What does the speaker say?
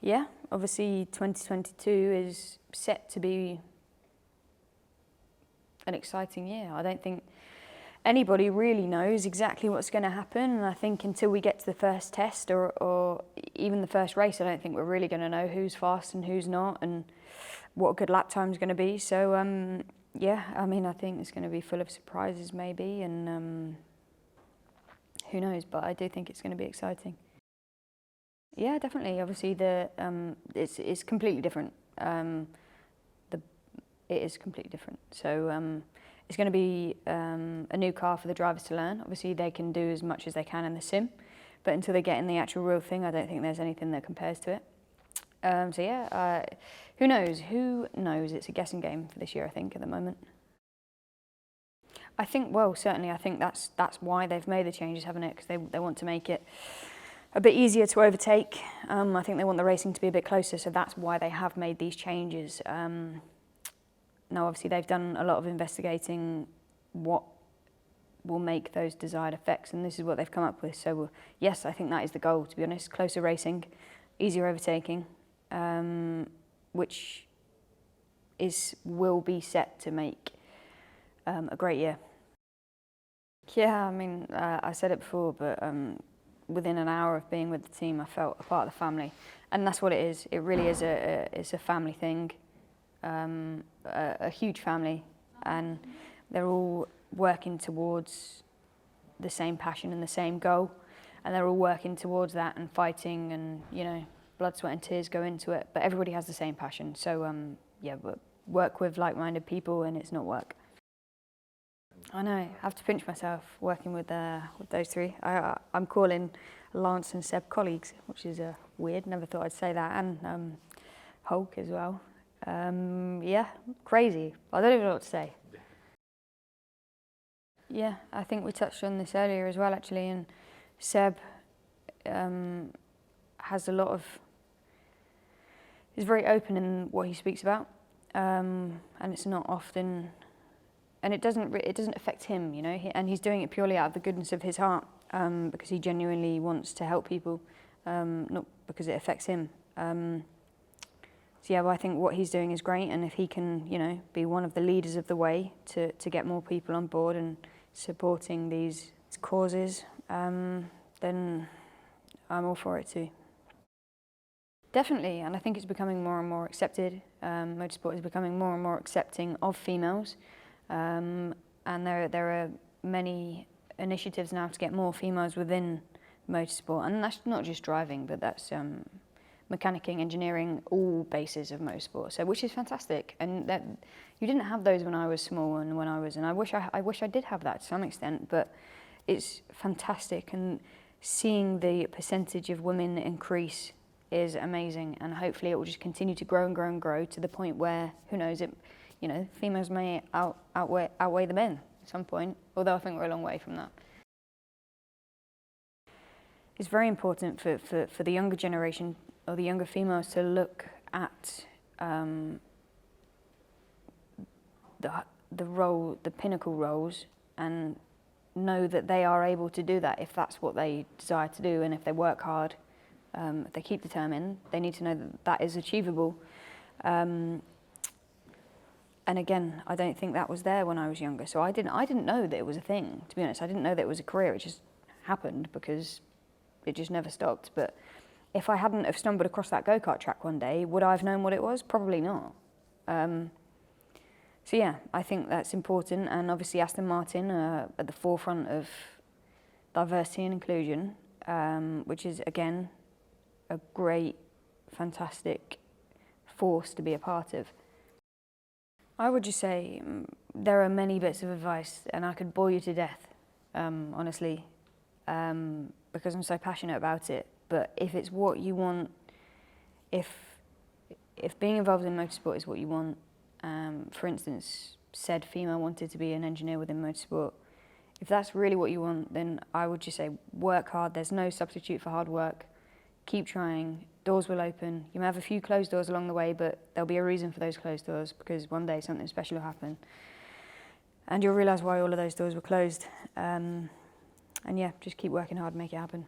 Yeah, obviously 2022 is set to be an exciting year. I don't think anybody really knows exactly what's going to happen, and I think until we get to the first test or even the first race, I don't think we're really going to know who's fast and who's not and what a good lap time is going to be. So yeah, I mean, I think it's going to be full of surprises maybe, and who knows, but I do think it's going to be exciting. Yeah, definitely. Obviously, it's completely different. It is completely different. So it's going to be a new car for the drivers to learn. Obviously, they can do as much as they can in the sim, but until they get in the actual real thing, I don't think there's anything that compares to it. So yeah, who knows? Who knows? It's a guessing game for this year, I think, at the moment. I think, well, certainly, I think that's why they've made the changes, haven't it? Because they want to make it a bit easier to overtake. I think they want the racing to be a bit closer, so that's why they have made these changes. Now, obviously, they've done a lot of investigating what will make those desired effects, and this is what they've come up with. So, yes, I think that is the goal, to be honest. Closer racing, easier overtaking, which will be set to make a great year. Yeah, I mean, I said it before, but within an hour of being with the team, I felt a part of the family, and that's what it is. It really is it's a family thing, a huge family, and they're all working towards the same passion and the same goal, and they're all working towards that and fighting, and you know, blood, sweat, and tears go into it. But everybody has the same passion. So yeah, but work with like-minded people, and it's not work. I know, I have to pinch myself working with those three. I'm calling Lance and Seb colleagues, which is weird, never thought I'd say that, and Hulk as well. Yeah, crazy. I don't even know what to say. Yeah, I think we touched on this earlier as well, actually, and Seb has a lot of, he's very open in what he speaks about, and it's not often, and it doesn't affect him, you know, and he's doing it purely out of the goodness of his heart, because he genuinely wants to help people, not because it affects him. So yeah, well, I think what he's doing is great, and if he can, you know, be one of the leaders of the way to get more people on board and supporting these causes, then I'm all for it too. Definitely, and I think it's becoming more and more accepted. Motorsport is becoming more and more accepting of females. And there are many initiatives now to get more females within motorsport, and that's not just driving, but that's mechanicking, engineering, all bases of motorsport. So, which is fantastic, and that you didn't have those when I was small and I wish I did have that to some extent. But it's fantastic, and seeing the percentage of women increase is amazing, and hopefully it will just continue to grow and grow and grow to the point where, who knows, it. You know, females may outweigh the men at some point, although I think we're a long way from that. It's very important for the younger generation, or the younger females, to look at the pinnacle roles, and know that they are able to do that if that's what they desire to do, and if they work hard, if they keep determined, they need to know that that is achievable. And again, I don't think that was there when I was younger, so I didn't know that it was a thing, to be honest. I didn't know that it was a career. It just happened because it just never stopped. But if I hadn't have stumbled across that go-kart track one day, would I have known what it was? Probably not. So yeah, I think that's important, and obviously Aston Martin are at the forefront of diversity and inclusion, which is, again, a great, fantastic force to be a part of. I would just say there are many bits of advice, and I could bore you to death, honestly, because I'm so passionate about it. But if it's what you want, if being involved in motorsport is what you want, for instance, said female wanted to be an engineer within motorsport, if that's really what you want, then I would just say work hard. There's no substitute for hard work. Keep trying. Doors will open. You may have a few closed doors along the way, but there'll be a reason for those closed doors, because one day something special will happen. And you'll realise why all of those doors were closed. And yeah, just keep working hard and make it happen.